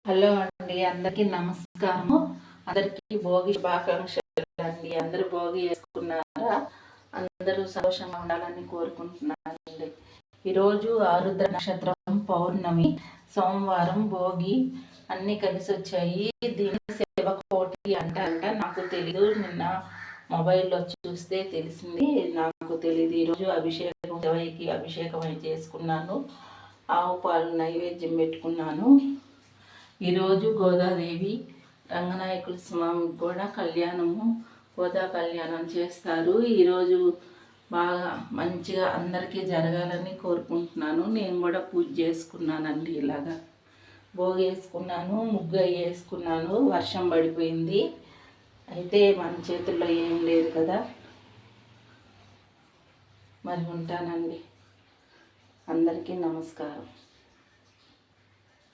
Hello అండి, అందరికీ నమస్కారము. అందరికీ భోగి శుభాకాంక్షలు అండి. అందరూ భోగి వేసుకున్నారా? అందరూ సంతోషంగా ఉండాలని కోరుకుంటున్నానండి. ఈరోజు ఆరుద్ర నక్షత్రం, పౌర్ణమి, సోమవారం, భోగి అన్నీ కలిసి వచ్చాయి. దీన్ని శివకోటి అంట నాకు తెలీదు. నిన్న మొబైల్లో చూస్తే తెలిసింది, నాకు తెలీదు. ఈరోజు అభిషేకం, శివయ్యకి అభిషేకం చేసుకున్నాను. ఆవు పాలు నైవేద్యం పెట్టుకున్నాను. ఈరోజు గోదాదేవి రంగనాయకుల స్వామికి కూడా కళ్యాణము, గోదా కళ్యాణం చేస్తారు. ఈరోజు బాగా మంచిగా అందరికీ జరగాలని కోరుకుంటున్నాను. నేను కూడా పూజ చేసుకున్నానండి. ఇలాగా భోగి వేసుకున్నాను, ముగ్గు వేసుకున్నాను. వర్షం పడిపోయింది, అయితే మన చేతుల్లో ఏం లేదు కదా. మరి ఉంటానండి. అందరికీ నమస్కారం.